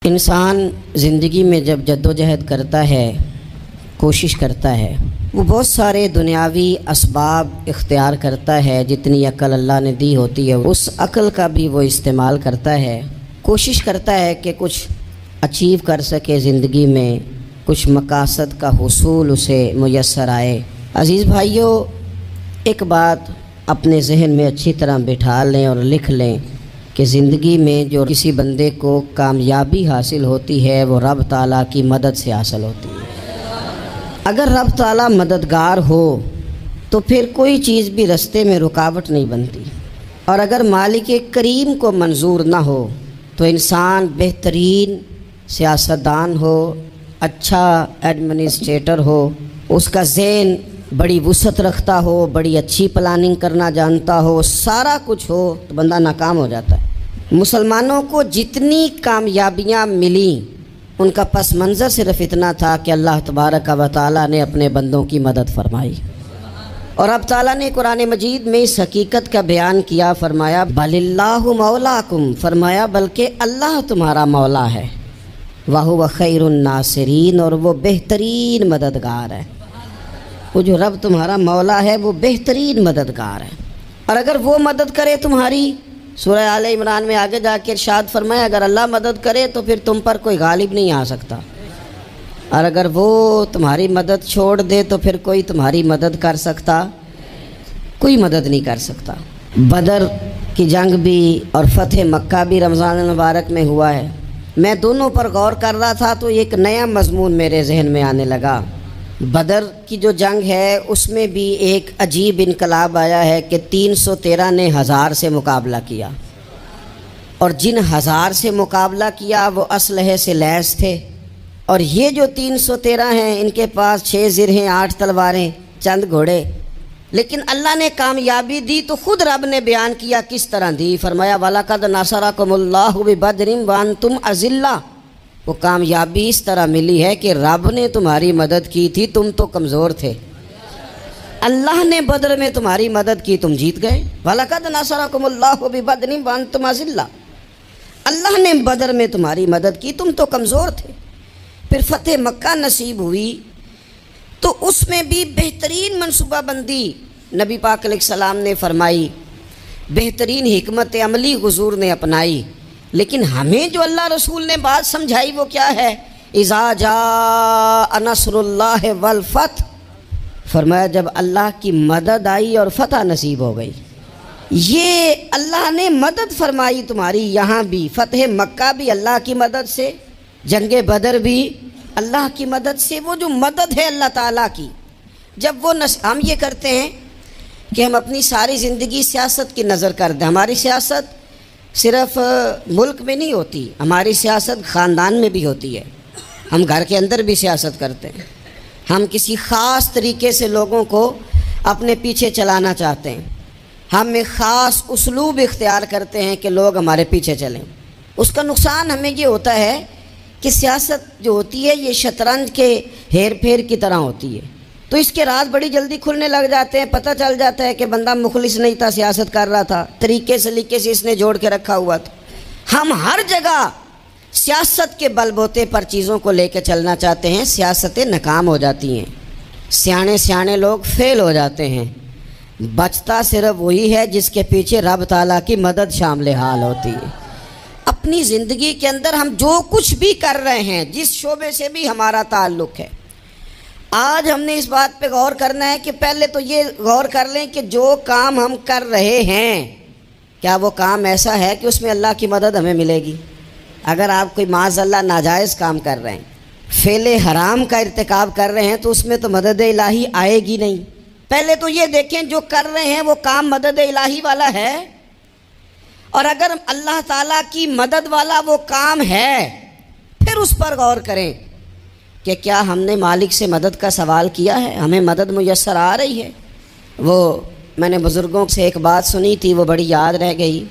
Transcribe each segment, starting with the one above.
انسان زندگی میں جب جدوجہد کرتا ہے، کوشش کرتا ہے، وہ بہت سارے دنیاوی اسباب اختیار کرتا ہے۔ جتنی عقل اللہ نے دی ہوتی ہے اس عقل کا بھی وہ استعمال کرتا ہے، کوشش کرتا ہے کہ کچھ اچیو کر سکے زندگی میں، کچھ مقاصد کا حصول اسے میسر آئے۔ عزیز بھائیوں، ایک بات اپنے ذہن میں اچھی طرح بٹھا لیں اور لکھ لیں کہ زندگی میں جو کسی بندے کو کامیابی حاصل ہوتی ہے وہ رب تعالیٰ کی مدد سے حاصل ہوتی ہے۔ اگر رب تعالیٰ مددگار ہو تو پھر کوئی چیز بھی رستے میں رکاوٹ نہیں بنتی، اور اگر مالک کریم کو منظور نہ ہو تو انسان بہترین سیاستدان ہو، اچھا ایڈمنسٹریٹر ہو، اس کا ذہن بڑی وسعت رکھتا ہو، بڑی اچھی پلاننگ کرنا جانتا ہو، سارا کچھ ہو، تو بندہ ناکام ہو جاتا ہے۔ مسلمانوں کو جتنی کامیابیاں ملیں ان کا پس منظر صرف اتنا تھا کہ اللہ تبارک و تعالیٰ نے اپنے بندوں کی مدد فرمائی، اور اب تعالیٰ نے قرآن مجید میں اس حقیقت کا بیان کیا، فرمایا بل اللہ مولاکم، فرمایا بلکہ اللہ تمہارا مولا ہے، وَهُوَ خَيْرُ النَّاصِرِينَ، اور وہ بہترین مددگار ہے۔ وہ جو رب تمہارا مولا ہے وہ بہترین مددگار ہے، اور اگر وہ مدد کرے تمہاری، سورہ آل عمران میں آگے جا کے ارشاد فرمایا اگر اللہ مدد کرے تو پھر تم پر کوئی غالب نہیں آ سکتا، اور اگر وہ تمہاری مدد چھوڑ دے تو پھر کوئی تمہاری مدد کر سکتا، کوئی مدد نہیں کر سکتا۔ بدر کی جنگ بھی اور فتح مکہ بھی رمضان المبارک میں ہوا ہے۔ میں دونوں پر غور کر رہا تھا تو ایک نیا مضمون میرے ذہن میں آنے لگا۔ بدر کی جو جنگ ہے اس میں بھی ایک عجیب انقلاب آیا ہے کہ 313 نے 1000 سے مقابلہ کیا، اور جن 1000 سے مقابلہ کیا وہ اسلحے سے لیس تھے، اور یہ جو 313 ہیں ان کے پاس 6 زرہیں، 8 تلواریں، چند گھوڑے، لیکن اللہ نے کامیابی دی تو خود رب نے بیان کیا کس طرح دی، فرمایا وَلَقَدْ نَصَرَكُمُ اللَّهُ بِبَدْرٍ وَأَنْتُمْ أَذِلَّةٌ، وہ کامیابی اس طرح ملی ہے کہ رب نے تمہاری مدد کی تھی، تم تو کمزور تھے، اللہ نے بدر میں تمہاری مدد کی، تم جیت گئے۔ وَلَقَدْ نَصَرَكُمُ اللَّهُ بِبَدْرٍ وَأَنْتُمْ أَذِلَّةٌ، اللہ نے بدر میں تمہاری مدد کی، تم تو کمزور تھے۔ پھر فتح مکہ نصیب ہوئی تو اس میں بھی بہترین منصوبہ بندی نبی پاک علیہ السلام نے فرمائی، بہترین حکمت عملی حضور نے اپنائی، لیکن ہمیں جو اللہ رسول نے بات سمجھائی وہ کیا ہے؟ اذا جاء نصر اللہ والفتح، فرمایا جب اللہ کی مدد آئی اور فتح نصیب ہو گئی۔ یہ اللہ نے مدد فرمائی تمہاری، یہاں بھی فتح مکہ بھی اللہ کی مدد سے، جنگ بدر بھی اللہ کی مدد سے۔ وہ جو مدد ہے اللہ تعالیٰ کی، جب وہ ہم یہ کرتے ہیں کہ ہم اپنی ساری زندگی سیاست کی نظر کر دیں، ہماری سیاست صرف ملک میں نہیں ہوتی، ہماری سیاست خاندان میں بھی ہوتی ہے، ہم گھر کے اندر بھی سیاست کرتے ہیں، ہم کسی خاص طریقے سے لوگوں کو اپنے پیچھے چلانا چاہتے ہیں، ہم ایک خاص اسلوب اختیار کرتے ہیں کہ لوگ ہمارے پیچھے چلیں۔ اس کا نقصان ہمیں یہ ہوتا ہے کہ سیاست جو ہوتی ہے یہ شطرنج کے ہیر پھیر کی طرح ہوتی ہے، تو اس کے راز بڑی جلدی کھلنے لگ جاتے ہیں، پتہ چل جاتا ہے کہ بندہ مخلص نہیں تھا، سیاست کر رہا تھا، طریقے سلیقے سے اس نے جوڑ کے رکھا ہوا تھا۔ ہم ہر جگہ سیاست کے بل بوتے پر چیزوں کو لے کے چلنا چاہتے ہیں، سیاستیں ناکام ہو جاتی ہیں، سیانے لوگ فیل ہو جاتے ہیں، بچتا صرف وہی ہے جس کے پیچھے رب تعالیٰ کی مدد شامل حال ہوتی ہے۔ اپنی زندگی کے اندر ہم جو کچھ بھی کر رہے ہیں، جس شعبے سے بھی ہمارا تعلق ہے، آج ہم نے اس بات پہ غور کرنا ہے کہ پہلے تو یہ غور کر لیں کہ جو کام ہم کر رہے ہیں کیا وہ کام ایسا ہے کہ اس میں اللہ کی مدد ہمیں ملے گی؟ اگر آپ کوئی معاذ اللہ ناجائز کام کر رہے ہیں، فعل حرام کا ارتکاب کر رہے ہیں، تو اس میں تو مدد الہی آئے گی نہیں۔ پہلے تو یہ دیکھیں جو کر رہے ہیں وہ کام مدد الہی والا ہے، اور اگر اللہ تعالیٰ کی مدد والا وہ کام ہے پھر اس پر غور کریں کہ کیا ہم نے مالک سے مدد کا سوال کیا ہے، ہمیں مدد میسر آ رہی ہے۔ وہ میں نے بزرگوں سے ایک بات سنی تھی، وہ بڑی یاد رہ گئی۔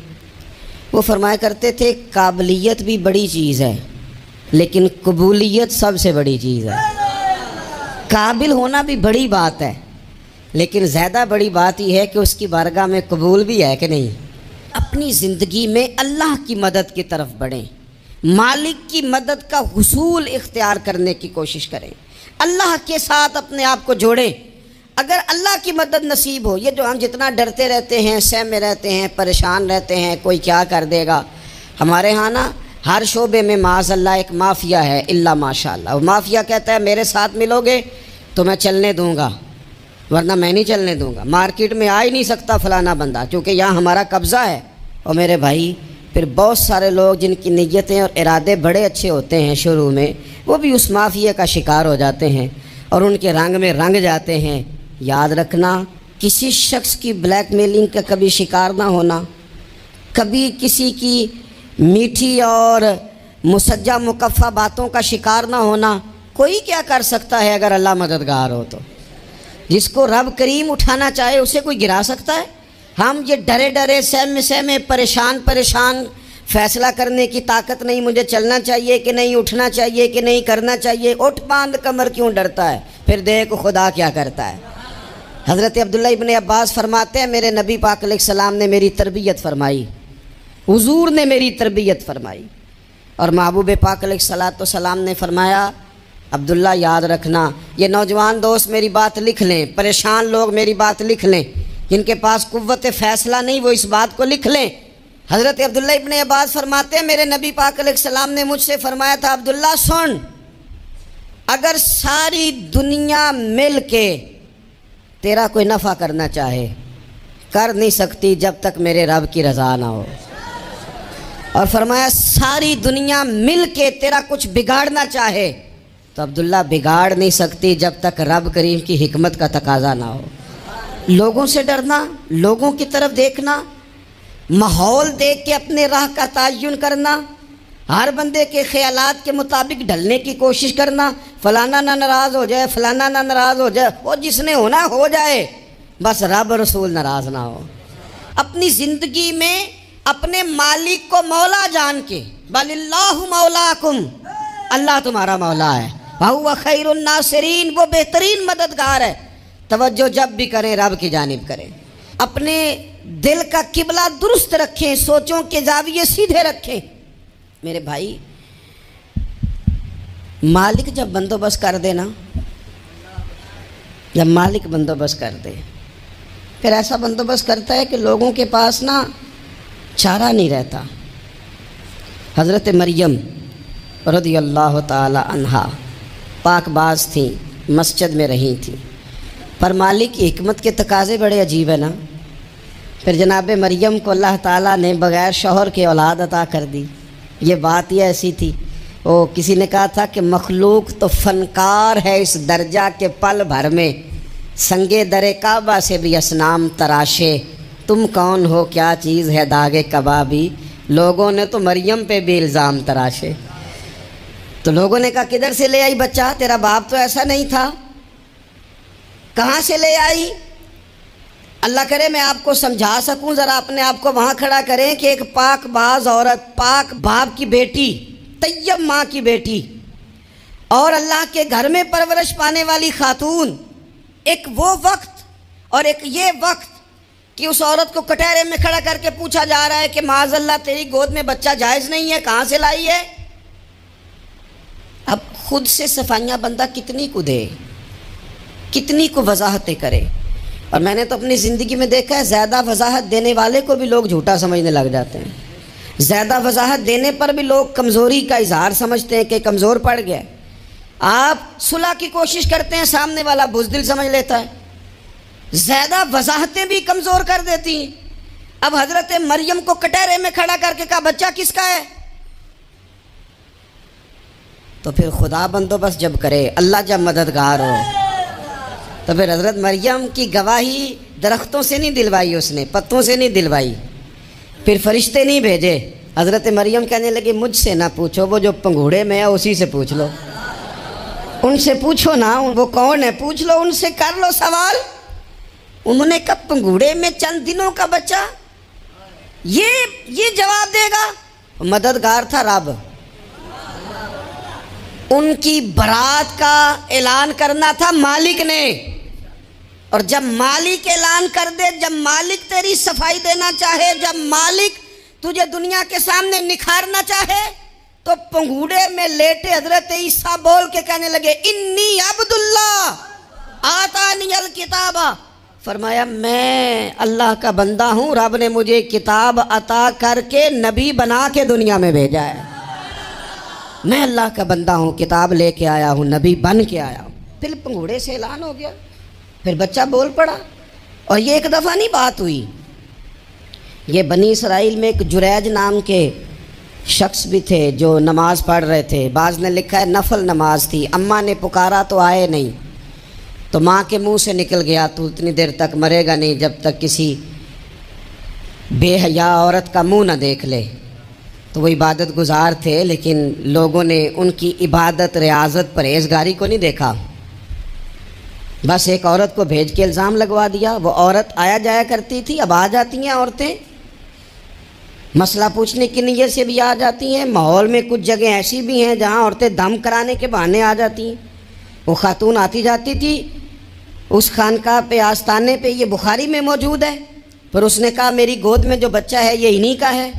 وہ فرمایا کرتے تھے قابلیت بھی بڑی چیز ہے لیکن قبولیت سب سے بڑی چیز ہے۔ قابل ہونا بھی بڑی بات ہے لیکن زیادہ بڑی بات یہ ہے کہ اس کی بارگاہ میں قبول بھی ہے کہ نہیں۔ اپنی زندگی میں اللہ کی مدد کی طرف بڑھیں، مالک کی مدد کا حصول اختیار کرنے کی کوشش کریں، اللہ کے ساتھ اپنے آپ کو جوڑیں۔ اگر اللہ کی مدد نصیب ہو، یہ جو ہم جتنا ڈرتے رہتے ہیں، سہمے رہتے ہیں، پریشان رہتے ہیں کوئی کیا کر دے گا، ہمارے ہاں نا ہر شعبے میں معاذ اللہ ایک مافیا ہے، الا ماشاء اللہ۔ وہ مافیا کہتا ہے میرے ساتھ ملو گے تو میں چلنے دوں گا، ورنہ میں نہیں چلنے دوں گا، مارکیٹ میں آ ہی نہیں سکتا فلانا بندہ، کیونکہ یہاں ہمارا قبضہ ہے۔ اور میرے بھائی پھر بہت سارے لوگ جن کی نیتیں اور ارادے بڑے اچھے ہوتے ہیں شروع میں، وہ بھی اس مافیا کا شکار ہو جاتے ہیں اور ان کے رنگ میں رنگ جاتے ہیں۔ یاد رکھنا، کسی شخص کی بلیک میلنگ کا کبھی شکار نہ ہونا، کبھی کسی کی میٹھی اور مسجع مکفہ باتوں کا شکار نہ ہونا۔ کوئی کیا کر سکتا ہے اگر اللہ مددگار ہو تو؟ جس کو رب کریم اٹھانا چاہے اسے کوئی گرا سکتا ہے؟ ہم یہ ڈرے ڈرے سہمے پریشان فیصلہ کرنے کی طاقت نہیں، مجھے چلنا چاہیے کہ نہیں، اٹھنا چاہیے کہ نہیں، کرنا چاہیے، اٹھ باندھ کمر کیوں ڈرتا ہے؟ پھر دیکھ خدا کیا کرتا ہے۔ حضرت عبداللہ ابن عباس فرماتے ہیں میرے نبی پاک علیہ السلام نے میری تربیت فرمائی، حضور نے میری تربیت فرمائی، اور محبوب پاک علیہ السلام نے فرمایا عبداللہ یاد رکھنا، یہ نوجوان دوست میری بات لکھ لیں، پریشان لوگ میری بات لکھ لیں، جن کے پاس قوت فیصلہ نہیں وہ اس بات کو لکھ لیں۔ حضرت عبداللہ ابن عباس فرماتے ہیں میرے نبی پاک علیہ السلام نے مجھ سے فرمایا تھا عبداللہ سن، اگر ساری دنیا مل کے تیرا کوئی نفع کرنا چاہے کر نہیں سکتی جب تک میرے رب کی رضا نہ ہو، اور فرمایا ساری دنیا مل کے تیرا کچھ بگاڑنا چاہے تو عبداللہ بگاڑ نہیں سکتی جب تک رب کریم کی حکمت کا تقاضا نہ ہو۔ لوگوں سے ڈرنا، لوگوں کی طرف دیکھنا، ماحول دیکھ کے اپنے راہ کا تعین کرنا، ہر بندے کے خیالات کے مطابق ڈھلنے کی کوشش کرنا، فلانا نہ ناراض ہو جائے، فلانا نہ ناراض ہو جائے، وہ جس نے ہونا ہو جائے، بس رب رسول ناراض نہ ہو۔ اپنی زندگی میں اپنے مالک کو مولا جان کے، بل اللہ مولاکم، اللہ تمہارا مولا ہے، وَهُوَ خَيْرُ النَّاصِرِينَ، وہ بہترین مددگار ہے۔ توجہ جب بھی کریں رب کی جانب کریں، اپنے دل کا قبلہ درست رکھیں، سوچوں کے زاویے سیدھے رکھیں۔ میرے بھائی مالک جب بندوبست کر دے نا، جب مالک بندوبست کر دے پھر ایسا بندوبست کرتا ہے کہ لوگوں کے پاس نا چارہ نہیں رہتا۔ حضرت مریم رضی اللہ تعالی عنہا پاک باز تھیں، مسجد میں رہی تھیں، پر مالک کی حکمت کے تقاضے بڑے عجیب ہیں نا۔ پھر جناب مریم کو اللہ تعالیٰ نے بغیر شوہر کے اولاد عطا کر دی۔ یہ بات یہ ایسی تھی، وہ کسی نے کہا تھا کہ مخلوق تو فنکار ہے اس درجہ کے پل بھر میں، سنگے در کعبہ سے بھی اصنام تراشے، تم کون ہو کیا چیز ہے داغ کبابی، لوگوں نے تو مریم پہ بھی الزام تراشے۔ تو لوگوں نے کہا کدھر سے لے آئی بچہ، تیرا باپ تو ایسا نہیں تھا، کہاں سے لے آئی؟ اللہ کرے میں آپ کو سمجھا سکوں، ذرا اپنے آپ کو وہاں کھڑا کریں کہ ایک پاک باز عورت، پاک باپ کی بیٹی، طیب ماں کی بیٹی، اور اللہ کے گھر میں پرورش پانے والی خاتون، ایک وہ وقت اور ایک یہ وقت کہ اس عورت کو کٹہرے میں کھڑا کر کے پوچھا جا رہا ہے کہ معاذ اللہ تیری گود میں بچہ جائز نہیں ہے، کہاں سے لائی ہے؟ اب خود سے صفائیاں بندہ کتنی کو دے، کتنی کو وضاحتیں کرے۔ اور میں نے تو اپنی زندگی میں دیکھا ہے زیادہ وضاحت دینے والے کو بھی لوگ جھوٹا سمجھنے لگ جاتے ہیں، زیادہ وضاحت دینے پر بھی لوگ کمزوری کا اظہار سمجھتے ہیں کہ کمزور پڑ گیا۔ آپ صلح کی کوشش کرتے ہیں، سامنے والا بزدل سمجھ لیتا ہے، زیادہ وضاحتیں بھی کمزور کر دیتی ہیں۔ اب حضرت مریم کو کٹہرے میں کھڑا کر کے کہا بچہ کس کا ہے؟ تو پھر خدا بندوبست جب کرے، اللہ جب مددگار ہو، تو پھر حضرت مریم کی گواہی درختوں سے نہیں دلوائی، اس نے پتوں سے نہیں دلوائی، پھر فرشتے نہیں بھیجے۔ حضرت مریم کہنے لگی مجھ سے نہ پوچھو، وہ جو پنگوڑے میں ہے اسی سے پوچھ لو، ان سے پوچھو نا، وہ کون ہے پوچھ لو، ان سے کر لو سوال۔ انہوں نے کہا پنگوڑے میں چند دنوں کا بچہ، یہ جواب دے گا؟ مددگار تھا رب، ان کی برات کا اعلان کرنا تھا مالک نے، اور جب مالک اعلان کر دے، جب مالک تیری صفائی دینا چاہے، جب مالک تجھے دنیا کے سامنے نکھارنا چاہے، تو پنگوڑے میں لیٹے حضرت عیسیٰ بول کے کہنے لگے انی عبداللہ آتانی الکتاب، فرمایا میں اللہ کا بندہ ہوں، رب نے مجھے کتاب عطا کر کے نبی بنا کے دنیا میں بھیجا ہے، میں اللہ کا بندہ ہوں، کتاب لے کے آیا ہوں، نبی بن کے آیا ہوں۔ پھر پنگوڑے سے اعلان ہو گیا، پھر بچہ بول پڑا۔ اور یہ ایک دفعہ نہیں بات ہوئی، یہ بنی اسرائیل میں ایک جریج نام کے شخص بھی تھے جو نماز پڑھ رہے تھے، بعض نے لکھا ہے نفل نماز تھی، اماں نے پکارا تو آئے نہیں، تو ماں کے منہ سے نکل گیا تو اتنی دیر تک مرے گا نہیں جب تک کسی بے حیا عورت کا منہ نہ دیکھ لے۔ تو وہ عبادت گزار تھے، لیکن لوگوں نے ان کی عبادت، ریاضت، پرہیزگاری کو نہیں دیکھا، بس ایک عورت کو بھیج کے الزام لگوا دیا۔ وہ عورت آیا جایا کرتی تھی، اب آ جاتی ہیں عورتیں، مسئلہ پوچھنے کی نیت سے بھی آ جاتی ہیں۔ ماحول میں کچھ جگہ ایسی بھی ہیں جہاں عورتیں دم کرانے کے بہانے آ جاتی ہیں۔ وہ خاتون آتی جاتی تھی اس خانقاہ پہ، آستانے پہ، یہ بخاری میں موجود ہے، پر اس نے کہا میری گود میں جو بچہ ہے یہ انہی کا ہے۔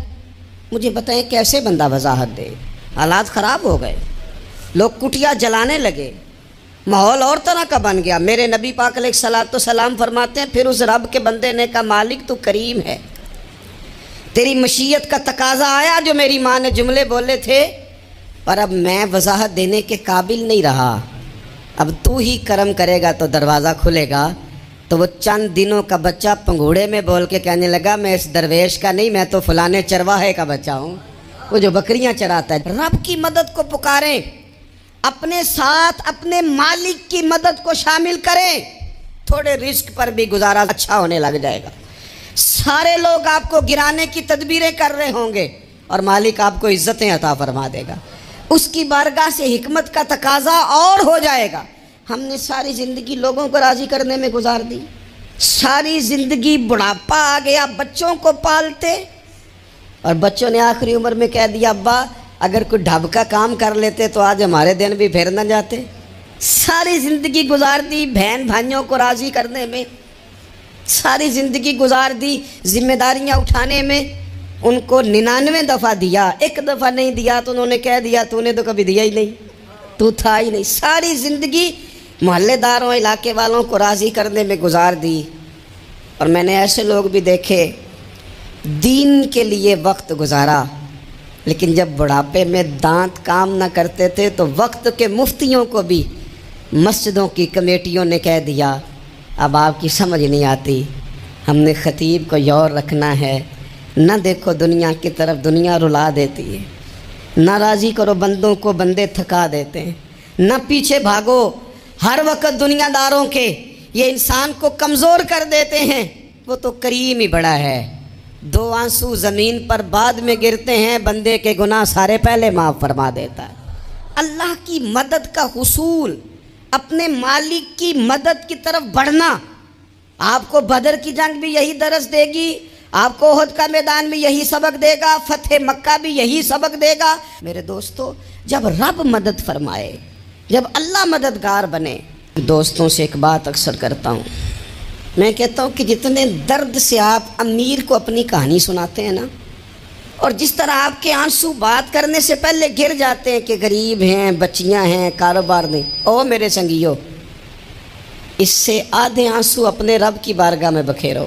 مجھے بتائیں کیسے بندہ وضاحت دے؟ حالات خراب ہو گئے، لوگ کٹیا جلانے لگے، ماحول اور طرح کا بن گیا۔ میرے نبی پاک علیہ الصلوۃ والسلام فرماتے ہیں پھر اس رب کے بندے نے کہا مالک تو کریم ہے، تیری مشیت کا تقاضا آیا جو میری ماں نے جملے بولے تھے، پر اب میں وضاحت دینے کے قابل نہیں رہا، اب تو ہی کرم کرے گا تو دروازہ کھلے گا۔ تو وہ چند دنوں کا بچہ پنگوڑے میں بول کے کہنے لگا میں اس درویش کا نہیں، میں تو فلانے چرواہے کا بچہ ہوں، وہ جو بکریاں چراتا ہے۔ رب کی مدد کو پکاریں، اپنے ساتھ اپنے مالک کی مدد کو شامل کریں، تھوڑے رزق پر بھی گزارا اچھا ہونے لگ جائے گا۔ سارے لوگ آپ کو گرانے کی تدبیریں کر رہے ہوں گے اور مالک آپ کو عزتیں عطا فرما دے گا، اس کی بارگاہ سے حکمت کا تقاضا اور ہو جائے گا۔ ہم نے ساری زندگی لوگوں کو راضی کرنے میں گزار دی، ساری زندگی بڑھاپا آ گیا بچوں کو پالتے، اور بچوں نے آخری عمر میں کہہ دیا ابا اگر کوئی ڈھب کا کام کر لیتے تو آج ہمارے دن بھی پھر نہ جاتے۔ ساری زندگی گزار دی بہن بھائیوں کو راضی کرنے میں، ساری زندگی گزار دی ذمہ داریاں اٹھانے میں، ان کو 99 دفعہ دیا، ایک دفعہ نہیں دیا تو انہوں نے کہہ دیا تو نے تو کبھی دیا ہی نہیں، تو تھا ہی نہیں۔ ساری زندگی محلے داروں، علاقے والوں کو راضی کرنے میں گزار دی۔ اور میں نے ایسے لوگ بھی دیکھے دین کے لیے وقت گزارا، لیکن جب بڑھاپے میں دانت کام نہ کرتے تھے تو وقت کے مفتیوں کو بھی مسجدوں کی کمیٹیوں نے کہہ دیا اب آپ کی سمجھ نہیں آتی، ہم نے خطیب کو یور رکھنا ہے، نہ دیکھو دنیا کی طرف، دنیا رلا دیتی ہے، نہ راضی کرو بندوں کو، بندے تھکا دیتے ہیں، نہ پیچھے بھاگو ہر وقت دنیا داروں کے، یہ انسان کو کمزور کر دیتے ہیں، وہ تو کریم ہی بڑا ہے، 2 آنسو زمین پر بعد میں گرتے ہیں، بندے کے گناہ سارے پہلے معاف فرما دیتا ہے۔ اللہ کی مدد کا حصول، اپنے مالک کی مدد کی طرف بڑھنا، آپ کو بدر کی جنگ بھی یہی درس دے گی، آپ کو احد کا میدان بھی یہی سبق دے گا، فتح مکہ بھی یہی سبق دے گا۔ میرے دوستو جب رب مدد فرمائے، جب اللہ مددگار بنے، دوستوں سے ایک بات اکثر کرتا ہوں، میں کہتا ہوں کہ جتنے درد سے آپ امیر کو اپنی کہانی سناتے ہیں نا، اور جس طرح آپ کے آنسو بات کرنے سے پہلے گر جاتے ہیں کہ غریب ہیں، بچیاں ہیں، کاروبار نہیں، او میرے سنگیو، اس سے آدھے آنسو اپنے رب کی بارگاہ میں بکھیرو،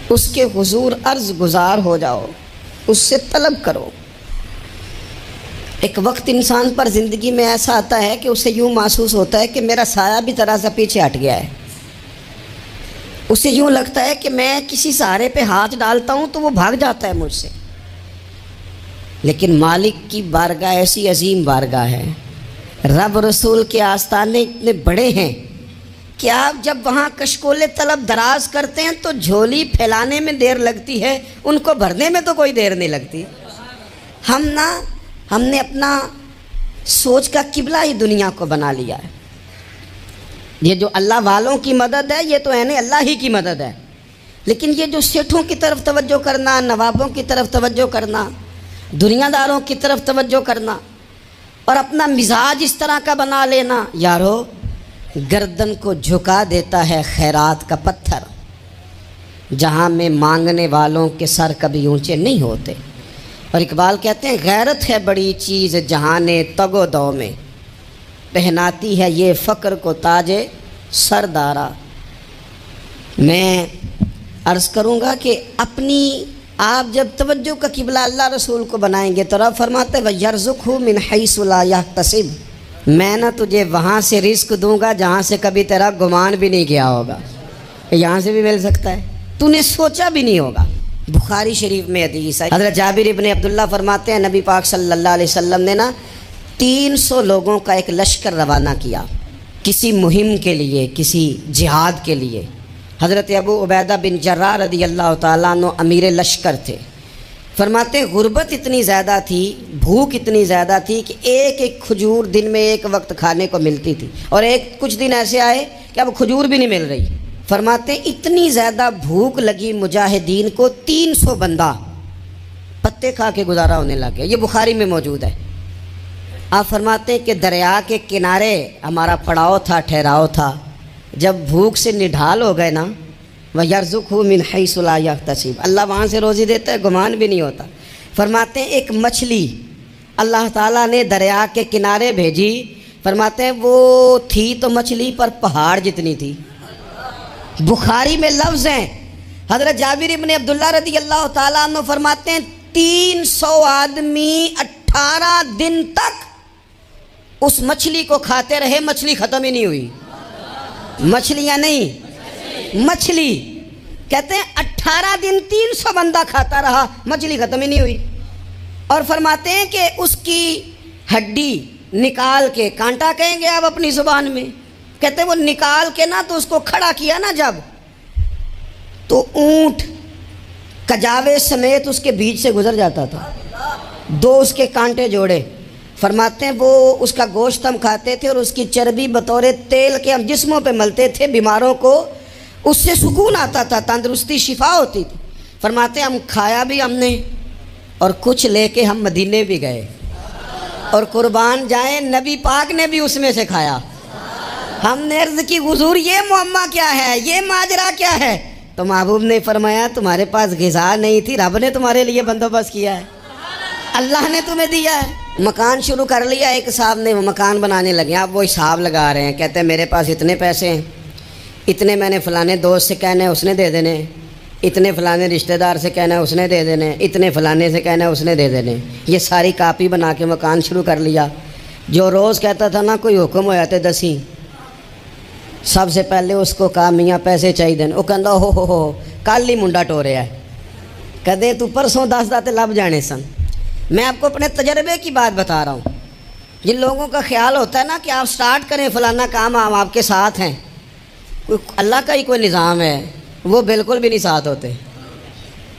اس کے حضور عرض گزار ہو جاؤ، اس سے طلب کرو۔ ایک وقت انسان پر زندگی میں ایسا آتا ہے کہ اسے یوں محسوس ہوتا ہے کہ میرا سایہ بھی ذرا سا پیچھے ہٹ گیا ہے، اسے یوں لگتا ہے کہ میں کسی سہارے پہ ہاتھ ڈالتا ہوں تو وہ بھاگ جاتا ہے مجھ سے، لیکن مالک کی بارگاہ ایسی عظیم بارگاہ ہے، رب رسول کے آستانے اتنے بڑے ہیں کہ آپ جب وہاں کشکول طلب دراز کرتے ہیں تو جھولی پھیلانے میں دیر لگتی ہے، ان کو بھرنے میں تو کوئی دیر نہیں لگتی۔ ہم نے اپنا سوچ کا قبلہ ہی دنیا کو بنا لیا ہے۔ یہ جو اللہ والوں کی مدد ہے یہ تو ہے نہیں، اللہ ہی کی مدد ہے، لیکن یہ جو سیٹھوں کی طرف توجہ کرنا، نوابوں کی طرف توجہ کرنا، دنیا داروں کی طرف توجہ کرنا اور اپنا مزاج اس طرح کا بنا لینا، یارو گردن کو جھکا دیتا ہے خیرات کا پتھر، جہاں میں مانگنے والوں کے سر کبھی اونچے نہیں ہوتے۔ اور اقبال کہتے ہیں غیرت ہے بڑی چیز جہان تگ و دو میں، پہناتی ہے یہ فقر کو تاج سردارا۔ میں عرض کروں گا کہ اپنی آپ جب توجہ کا قبلہ اللہ رسول کو بنائیں گے تو رب فرماتے ہیں وَيَرْزُقْهُ مِنْ حَيْثُ لَا يَحْتَسِبُ، میں نہ تجھے وہاں سے رزق دوں گا جہاں سے کبھی تیرا گمان بھی نہیں گیا ہوگا، یہاں سے بھی مل سکتا ہے، تو نے سوچا بھی نہیں ہوگا۔ بخاری شریف میں حدیث ہے، حضرت جابر ابن عبداللہ فرماتے ہیں نبی پاک صلی اللہ علیہ وسلم نے نا 300 لوگوں کا ایک لشکر روانہ کیا کسی مہم کے لیے، کسی جہاد کے لیے۔ حضرت ابو عبیدہ بن جراح رضی اللہ تعالیٰ عنہ امیر لشکر تھے۔ فرماتے ہیں غربت اتنی زیادہ تھی، بھوک اتنی زیادہ تھی کہ ایک ایک کھجور دن میں ایک وقت کھانے کو ملتی تھی، اور کچھ دن ایسے آئے کہ اب کھجور بھی نہیں مل رہی۔ فرماتے ہیں اتنی زیادہ بھوک لگی مجاہدین کو 300 بندہ پتے کھا کے گزارا ہونے لگے، یہ بخاری میں موجود ہے۔ آپ فرماتے ہیں کہ دریا کے کنارے ہمارا پڑاؤ تھا، ٹھہراؤ تھا، جب بھوک سے نڈھال ہو گئے نا وَيَرْزُقْهُ مِنْ حَيْثُ لَا يَحْتَسِبُ، اللہ وہاں سے روزی دیتا ہے، گمان بھی نہیں ہوتا۔ فرماتے ہیں ایک مچھلی اللہ تعالیٰ نے دریا کے کنارے بھیجی، فرماتے ہیں وہ تھی تو مچھلی پر پہاڑ جتنی تھی۔ بخاری میں لفظ ہیں، حضرت جابر ابن عبداللہ رضی اللہ تعالیٰ عنہ فرماتے ہیں 300 آدمی 18 دن تک اس مچھلی کو کھاتے رہے، مچھلی ختم ہی نہیں ہوئی۔ مچھلیاں نہیں، مچھلی کہتے ہیں 18 دن 300 بندہ کھاتا رہا، مچھلی ختم ہی نہیں ہوئی۔ اور فرماتے ہیں کہ اس کی ہڈی نکال کے، کانٹا کہیں گے آپ اپنی زبان میں، کہتے ہیں وہ نکال کے نا تو اس کو کھڑا کیا نا جب، تو اونٹ کجاوے سمیت اس کے بیچ سے گزر جاتا تھا، 2 اس کے کانٹے جوڑے۔ فرماتے ہیں وہ اس کا گوشت ہم کھاتے تھے اور اس کی چربی بطور تیل کے ہم جسموں پہ ملتے تھے، بیماروں کو اس سے سکون آتا تھا، تندرستی شفا ہوتی تھی۔ فرماتے ہیں ہم کھایا بھی ہم نے، اور کچھ لے کے ہم مدینے بھی گئے، اور قربان جائیں نبی پاک نے بھی اس میں سے کھایا۔ ہم نے عرض کی حضور یہ معمہ کیا ہے، یہ ماجرا کیا ہے؟ تو محبوب نے فرمایا تمہارے پاس غذا نہیں تھی، رب نے تمہارے لیے بندوبست کیا ہے، اللہ نے تمہیں دیا ہے۔ مکان شروع کر لیا، ایک صاحب نے وہ مکان بنانے لگے، آپ وہ حساب لگا رہے ہیں، کہتے ہیں میرے پاس اتنے پیسے ہیں، اتنے میں نے فلانے دوست سے کہنا ہے اس نے دے دینے، اتنے فلانے رشتہ دار سے کہنا ہے اس نے دے دینے، اتنے فلانے سے کہنا ہے اس نے دے دینے۔ یہ ساری کاپی بنا کے مکان شروع کر لیا۔ جو روز کہتا تھا نا کوئی حکم ہو جاتے 10 سب سے پہلے اس کو کہا میاں پیسے چاہیے، وہ کہندا ہو کل ہی منڈا ٹوریا ہے، کہتے تو پرسوں 10 داتے لب جانے سن۔ میں آپ کو اپنے تجربے کی بات بتا رہا ہوں۔ جن لوگوں کا خیال ہوتا ہے نا کہ آپ سٹارٹ کریں فلانا کام، ہم آپ کے ساتھ ہیں، اللہ کا ہی کوئی نظام ہے، وہ بالکل بھی نہیں ساتھ ہوتے۔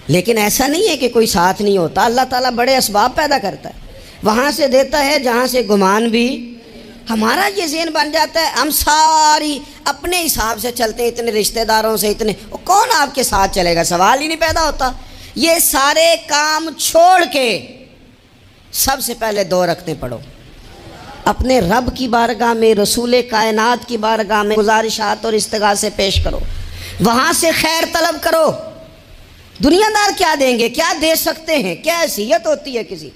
لیکن ایسا نہیں ہے کہ کوئی ساتھ نہیں ہوتا، اللہ تعالیٰ بڑے اسباب پیدا کرتا ہے، وہاں سے دیتا ہے جہاں سے گمان بھی۔ ہمارا یہ ذہن بن جاتا ہے ہم ساری اپنے حساب سے چلتے ہیں، اتنے رشتہ داروں سے، اتنے، کون آپ کے ساتھ چلے گا؟ سوال ہی نہیں پیدا ہوتا۔ یہ سارے کام چھوڑ کے سب سے پہلے 2 رکعتیں پڑھو، اپنے رب کی بارگاہ میں، رسول کائنات کی بارگاہ میں گزارشات اور استغاثے پیش کرو، وہاں سے خیر طلب کرو۔ دنیا دار کیا دیں گے، کیا دے سکتے ہیں، کیا حیثیت ہوتی ہے کسی؟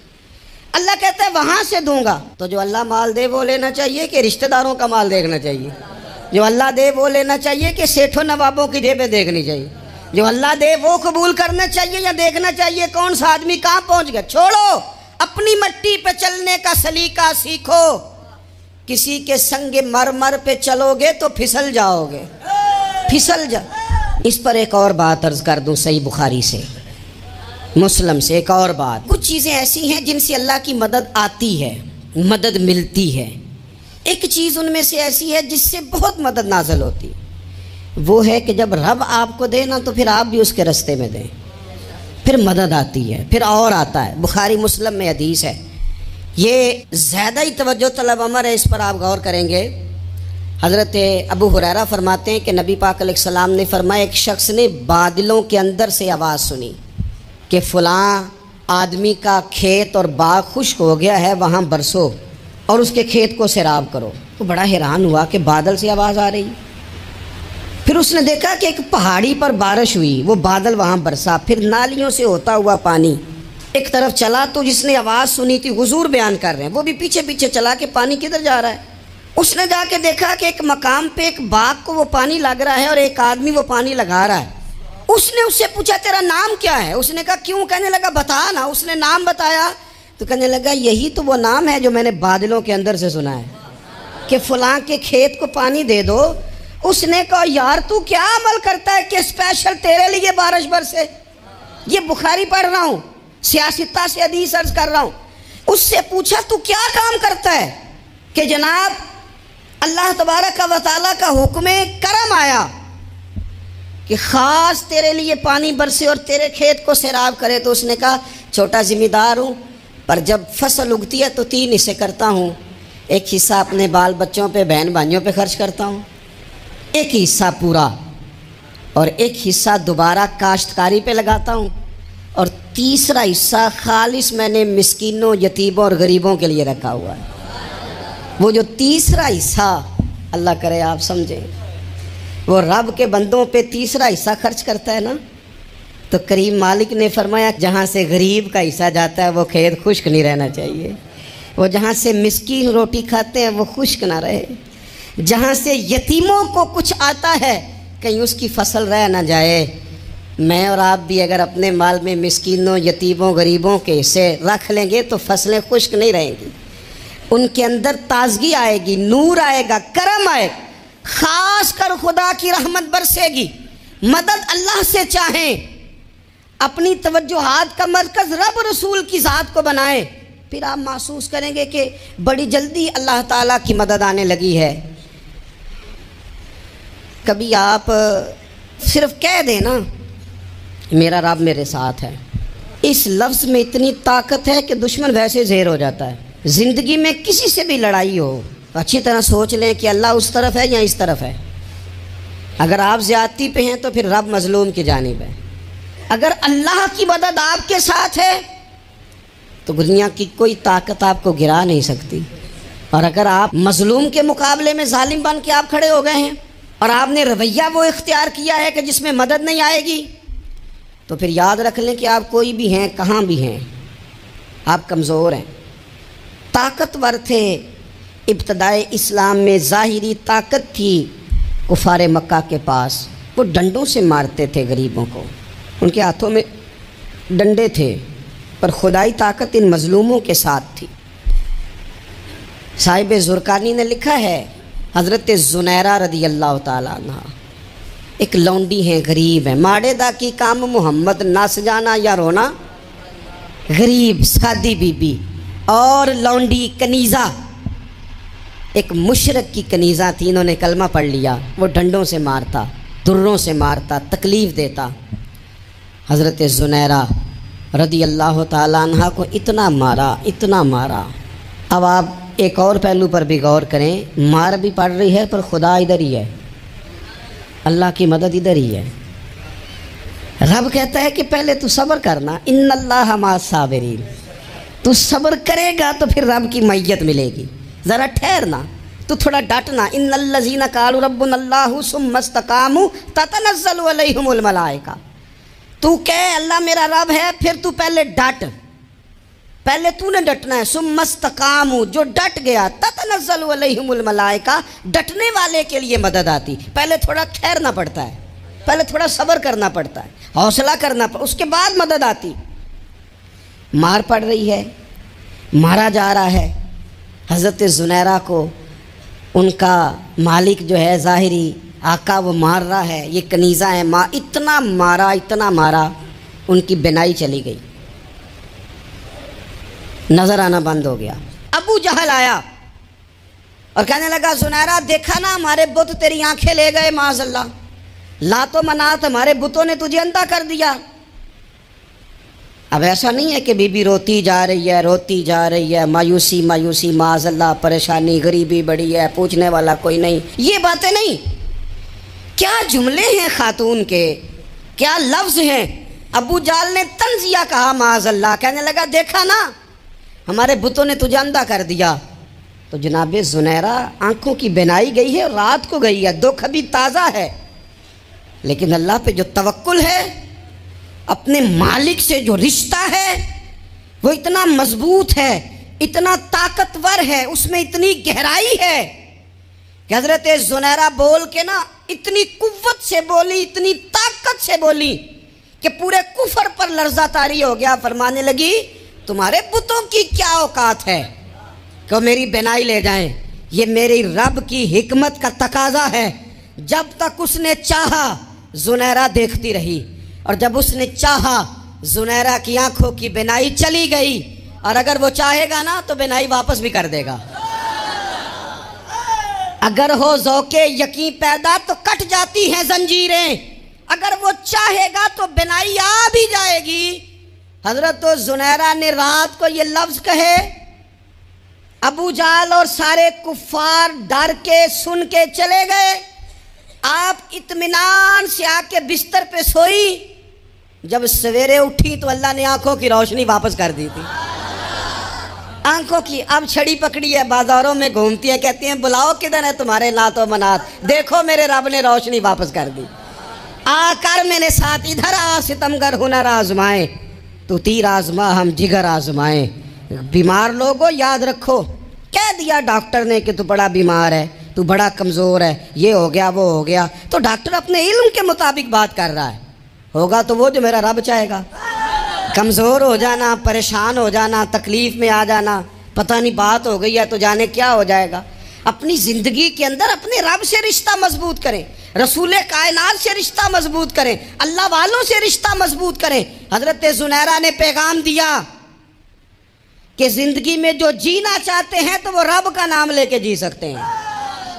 اللہ کہتا ہے وہاں سے دوں گا۔ تو جو اللہ مال دے وہ لینا چاہیے کہ رشتہ داروں کا مال دیکھنا چاہیے؟ جو اللہ دے وہ لینا چاہیے کہ سیٹھوں نوابوں کی جیبیں دیکھنی چاہیے؟ جو اللہ دے وہ قبول کرنا چاہیے یا دیکھنا چاہیے کون سا آدمی کہاں پہنچ گیا؟ چھوڑو، اپنی مٹی پہ چلنے کا سلیقہ سیکھو۔ کسی کے سنگ مرمر پہ چلو گے تو پھسل جاؤ گے، پھسل جا۔ اس پر ایک اور بات عرض کر دوں، صحیح بخاری سے، مسلم سے ایک اور بات۔ کچھ چیزیں ایسی ہیں جن سے اللہ کی مدد آتی ہے، مدد ملتی ہے۔ ایک چیز ان میں سے ایسی ہے جس سے بہت مدد نازل ہوتی ہے، وہ ہے کہ جب رب آپ کو دے نا تو پھر آپ بھی اس کے رستے میں دیں، پھر مدد آتی ہے، پھر اور آتا ہے۔ بخاری مسلم میں حدیث ہے، یہ زیادہ ہی توجہ طلب امر ہے، اس پر آپ غور کریں گے۔ حضرت ابو ہریرہ فرماتے ہیں کہ نبی پاک علیہ السلام نے فرمایا ایک شخص نے بادلوں کے اندر سے آواز سنی کہ فلاں آدمی کا کھیت اور باغ خشک ہو گیا ہے، وہاں برسو اور اس کے کھیت کو سیراب کرو۔ وہ بڑا حیران ہوا کہ بادل سے آواز آ رہی۔ پھر اس نے دیکھا کہ ایک پہاڑی پر بارش ہوئی، وہ بادل وہاں برسا، پھر نالیوں سے ہوتا ہوا پانی ایک طرف چلا تو جس نے آواز سنی تھی حضور بیان کر رہے ہیں، وہ بھی پیچھے پیچھے چلا کہ پانی کدھر جا رہا ہے۔ اس نے جا کے دیکھا کہ ایک مقام پہ ایک باغ کو وہ پانی لگ رہا ہے اور ایک آدمی وہ پانی لگا رہا ہے۔ اس نے اس سے پوچھا تیرا نام کیا ہے؟ اس نے کہا کیوں؟ کہنے لگا بتا نا۔ اس نے نام بتایا تو کہنے لگا یہی تو وہ نام ہے جو میں نے بادلوں کے اندر سے سنا ہے کہ فلاں کے کھیت کو پانی دے دو۔ اس نے کہا یار تو کیا عمل کرتا ہے کہ اسپیشل تیرے لیے بارش برسے؟ یہ بخاری پڑھ رہا ہوں، سیاستہ سے حدیث عرض کر رہا ہوں۔ اس سے پوچھا تو کیا کام کرتا ہے کہ جناب اللہ تبارک و تعالیٰ کا حکم کرم آیا کہ خاص تیرے لیے پانی برسے اور تیرے کھیت کو سیراب کرے؟ تو اس نے کہا چھوٹا ذمہ دار ہوں، پر جب فصل اگتی ہے تو 3 حصے کرتا ہوں، ایک حصہ اپنے بال بچوں پہ بہن بھائیوں پہ خرچ کرتا ہوں، ایک حصہ پورا، اور ایک حصہ دوبارہ کاشتکاری پہ لگاتا ہوں، اور تیسرا حصہ خالص میں نے مسکینوں، یتیموں اور غریبوں کے لیے رکھا ہوا ہے۔ وہ جو تیسرا حصہ اللہ کرے آپ سمجھیں، وہ رب کے بندوں پہ تیسرا حصہ خرچ کرتا ہے نا، تو کریم مالک نے فرمایا جہاں سے غریب کا حصہ جاتا ہے وہ کھیت خشک نہیں رہنا چاہیے، وہ جہاں سے مسکین روٹی کھاتے ہیں وہ خشک نہ رہے، جہاں سے یتیموں کو کچھ آتا ہے کہیں اس کی فصل رہ نہ جائے۔ میں اور آپ بھی اگر اپنے مال میں مسکینوں، یتیموں، غریبوں کے حصے رکھ لیں گے تو فصلیں خشک نہیں رہیں گی، ان کے اندر تازگی آئے گی، نور آئے گا، کرم آئے گا، خاص کر خدا کی رحمت برسے گی۔ مدد اللہ سے چاہیں، اپنی توجہات کا مرکز رب رسول کی ذات کو بنائیں، پھر آپ محسوس کریں گے کہ بڑی جلدی اللہ تعالیٰ کی مدد آنے لگی ہے۔ کبھی آپ صرف کہہ دیں نا میرا رب میرے ساتھ ہے، اس لفظ میں اتنی طاقت ہے کہ دشمن ویسے زہر ہو جاتا ہے۔ زندگی میں کسی سے بھی لڑائی ہو اچھی طرح سوچ لیں کہ اللہ اس طرف ہے یا اس طرف ہے۔ اگر آپ زیادتی پہ ہیں تو پھر رب مظلوم کی جانب ہے۔ اگر اللہ کی مدد آپ کے ساتھ ہے تو دنیا کی کوئی طاقت آپ کو گرا نہیں سکتی، اور اگر آپ مظلوم کے مقابلے میں ظالم بن کے آپ کھڑے ہو گئے ہیں اور آپ نے رویہ وہ اختیار کیا ہے کہ جس میں مدد نہیں آئے گی، تو پھر یاد رکھ لیں کہ آپ کوئی بھی ہیں، کہاں بھی ہیں، آپ کمزور ہیں۔ طاقتور تھے ابتدائے اسلام میں، ظاہری طاقت تھی کفار مکہ کے پاس، وہ ڈنڈوں سے مارتے تھے غریبوں کو، ان کے ہاتھوں میں ڈنڈے تھے، پر خدائی طاقت ان مظلوموں کے ساتھ تھی۔ صاحب زرقانی نے لکھا ہے حضرت زنیرہ رضی اللہ تعالیٰ عنہ ایک لونڈی ہیں، غریب ہیں، ماڑے دا کی کام محمد نس جانا یا رونا، غریب سادی بی بی اور لونڈی کنیزہ، ایک مشرک کی کنیزہ تھی، انہوں نے کلمہ پڑھ لیا، وہ ڈنڈوں سے مارتا، دروں سے مارتا، تکلیف دیتا۔ حضرت زنیرہ رضی اللہ تعالیٰ عنہ کو اتنا مارا، اتنا مارا۔ اب آپ ایک اور پہلو پر بھی غور کریں، مار بھی پڑ رہی ہے پر خدا ادھر ہی ہے، اللہ کی مدد ادھر ہی ہے۔ رب کہتا ہے کہ پہلے تو صبر کرنا، ان اللہ مع الصابرین، تو صبر کرے گا تو پھر رب کی معیت ملے گی، ذرا ٹھہرنا، تو تھوڑا ڈٹنا۔ ان الذین قالوا ربنا اللہ ثم استقاموا تتنزل علیہم الملائکہ، تو کہے اللہ میرا رب ہے، پھر تو پہلے ڈٹ، پہلے تو نے ڈٹنا ہے۔ ثم استقاموا، جو ڈٹ گیا، تتنزل علیہم الملائکہ، ڈٹنے والے کے لیے مدد آتی، پہلے تھوڑا ٹھہرنا پڑتا ہے، پہلے تھوڑا صبر کرنا پڑتا ہے، حوصلہ کرنا پڑتا، اس کے بعد مدد آتی۔ مار پڑ رہی ہے، مارا جا رہا ہے حضرت زنیرہ کو، ان کا مالک جو ہے ظاہری آقا وہ مار رہا ہے، یہ کنیزہ ہے، ماں اتنا مارا، اتنا مارا، ان کی بینائی چلی گئی، نظر آنا بند ہو گیا۔ ابو جہل آیا اور کہنے لگا زنیرہ دیکھا نا ہمارے بت تیری آنکھیں لے گئے، معاذ اللہ، لات و منات ہمارے بتوں نے تجھے اندھا کر دیا۔ اب ایسا نہیں ہے کہ بی بی روتی جا رہی ہے، روتی جا رہی ہے، مایوسی مایوسی، معاذ اللہ، پریشانی، غریبی بڑی ہے، پوچھنے والا کوئی نہیں، یہ باتیں نہیں۔ کیا جملے ہیں خاتون کے، کیا لفظ ہیں۔ ابو جہل نے تنزیہ کہا، معاذ اللہ، کہنے لگا دیکھا نا ہمارے بتوں نے تجھے اندھا کر دیا۔ تو جناب زنیرہ آنکھوں کی بینائی گئی ہے، رات کو گئی ہے، دکھ ابھی تازہ ہے، لیکن اللہ پہ جو توکل ہے، اپنے مالک سے جو رشتہ ہے، وہ اتنا مضبوط ہے، اتنا طاقتور ہے، اس میں اتنی گہرائی ہے کہ حضرت زنیرہ بول کے نا اتنی قوت سے بولی، اتنی طاقت سے بولی کہ پورے کفر پر لرزہ طاری ہو گیا۔ فرمانے لگی تمہارے بتوں کی کیا اوقات ہے کہ میری بینائی لے جائیں، یہ میری رب کی حکمت کا تقاضا ہے۔ جب تک اس نے چاہا زنیرہ دیکھتی رہی، اور جب اس نے چاہا زنیرہ کی آنکھوں کی بینائی چلی گئی، اور اگر وہ چاہے گا نا تو بینائی واپس بھی کر دے گا۔ اگر ہو ذوق یقین پیدا تو کٹ جاتی ہیں زنجیریں، اگر وہ چاہے گا تو بینائی آ بھی جائے گی۔ حضرت زنیرہ نے رات کو یہ لفظ کہے، ابو جہل اور سارے کفار ڈر کے سن کے چلے گئے، آپ اطمینان سے آ کے بستر پہ سوئی۔ جب سویرے اٹھی تو اللہ نے آنکھوں کی روشنی واپس کر دی تھی۔ آنکھوں کی اب چھڑی پکڑی ہے، بازاروں میں گھومتی ہے، کہتی ہیں بلاؤ کدھر ہے تمہارے نعت و منات، دیکھو میرے رب نے روشنی واپس کر دی۔ آ کر میرے ساتھ ادھر آ ستمگر ہنر آزمائے، تو تیر آزما ہم جگر آزمائے۔ بیمار لوگوں یاد رکھو، کہہ دیا ڈاکٹر نے کہ تو بڑا بیمار ہے، تو بڑا کمزور ہے، یہ ہو گیا وہ ہو گیا، تو ڈاکٹر اپنے علم کے مطابق بات کر رہا ہے، ہوگا تو وہ جو میرا رب چاہے گا۔ کمزور ہو جانا، پریشان ہو جانا، تکلیف میں آ جانا، پتہ نہیں بات ہو گئی ہے تو جانے کیا ہو جائے گا۔ اپنی زندگی کے اندر اپنے رب سے رشتہ مضبوط کریں، رسول کائنات سے رشتہ مضبوط کریں، اللہ والوں سے رشتہ مضبوط کریں۔ حضرت زنیرہ نے پیغام دیا کہ زندگی میں جو جینا چاہتے ہیں تو وہ رب کا نام لے کے جی سکتے ہیں،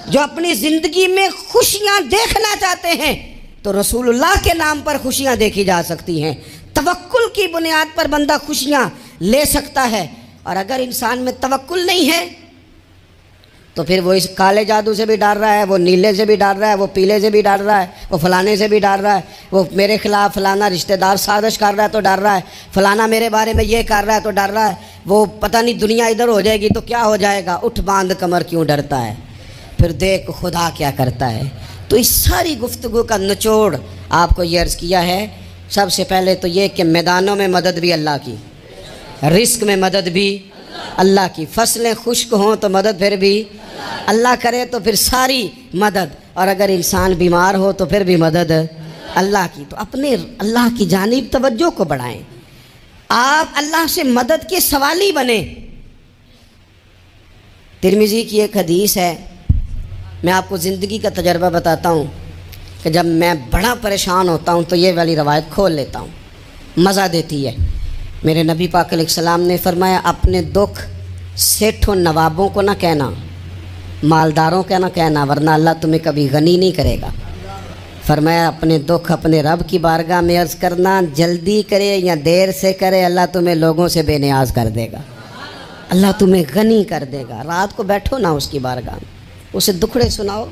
جو اپنی زندگی میں خوشیاں دیکھنا چاہتے ہیں تو رسول اللہ کے نام پر خوشیاں دیکھی جا سکتی ہیں۔ توکل کی بنیاد پر بندہ خوشیاں لے سکتا ہے، اور اگر انسان میں توکل نہیں ہے تو پھر وہ اس کالے جادو سے بھی ڈر رہا ہے، وہ نیلے سے بھی ڈر رہا ہے، وہ پیلے سے بھی ڈر رہا ہے، وہ فلانے سے بھی ڈر رہا ہے، وہ میرے خلاف فلانا رشتہ دار سازش کر رہا ہے تو ڈر رہا ہے، فلانا میرے بارے میں یہ کر رہا ہے تو ڈر رہا ہے، وہ پتہ نہیں دنیا ادھر ہو جائے گی تو کیا ہو جائے گا، اٹھ باندھ کمر کیوں ڈرتا ہے، پھر دیکھ خدا کیا کرتا ہے۔ تو اس ساری گفتگو کا نچوڑ آپ کو یہ عرض کیا ہے، سب سے پہلے تو یہ کہ میدانوں میں مدد بھی اللہ کی، رزق میں مدد بھی اللہ کی، فصلیں خشک ہوں تو مدد پھر بھی اللہ کرے، تو پھر ساری مدد، اور اگر انسان بیمار ہو تو پھر بھی مدد اللہ کی۔ تو اپنے اللہ کی جانب توجہ کو بڑھائیں، آپ اللہ سے مدد کے سوالی بنیں۔ ترمذی کی ایک حدیث ہے، میں آپ کو زندگی کا تجربہ بتاتا ہوں کہ جب میں بڑا پریشان ہوتا ہوں تو یہ والی روایت کھول لیتا ہوں، مزہ دیتی ہے۔ میرے نبی پاک علیہ السلام نے فرمایا اپنے دکھ سیٹھوں نوابوں کو نہ کہنا، مالداروں کا نہ کہنا، ورنہ اللہ تمہیں کبھی غنی نہیں کرے گا۔ فرمایا اپنے دکھ اپنے رب کی بارگاہ میں عرض کرنا، جلدی کرے یا دیر سے کرے اللہ تمہیں لوگوں سے بے نیاز کر دے گا، اللہ تمہیں غنی کر دے گا۔ رات کو بیٹھو نا اس کی بارگاہ میں، اسے دکھڑے سناؤ،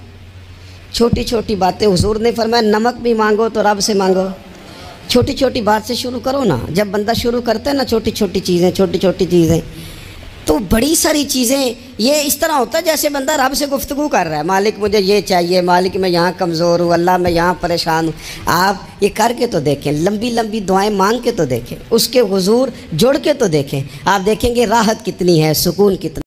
چھوٹی چھوٹی باتیں۔ حضور نے فرمایا نمک بھی مانگو تو رب سے مانگو، چھوٹی چھوٹی بات سے شروع کرو نا۔ جب بندہ شروع کرتا ہے نا چھوٹی چھوٹی چیزیں تو بڑی ساری چیزیں یہ اس طرح ہوتا ہے جیسے بندہ رب سے گفتگو کر رہا ہے، مالک مجھے یہ چاہیے، مالک میں یہاں کمزور ہوں، اللہ میں یہاں پریشان ہوں۔ آپ یہ کر کے تو دیکھیں، لمبی لمبی دعائیں مانگ کے تو دیکھیں، اس کے حضور جڑ کے تو دیکھیں، آپ دیکھیں گے راحت کتنی ہے، سکون کتنا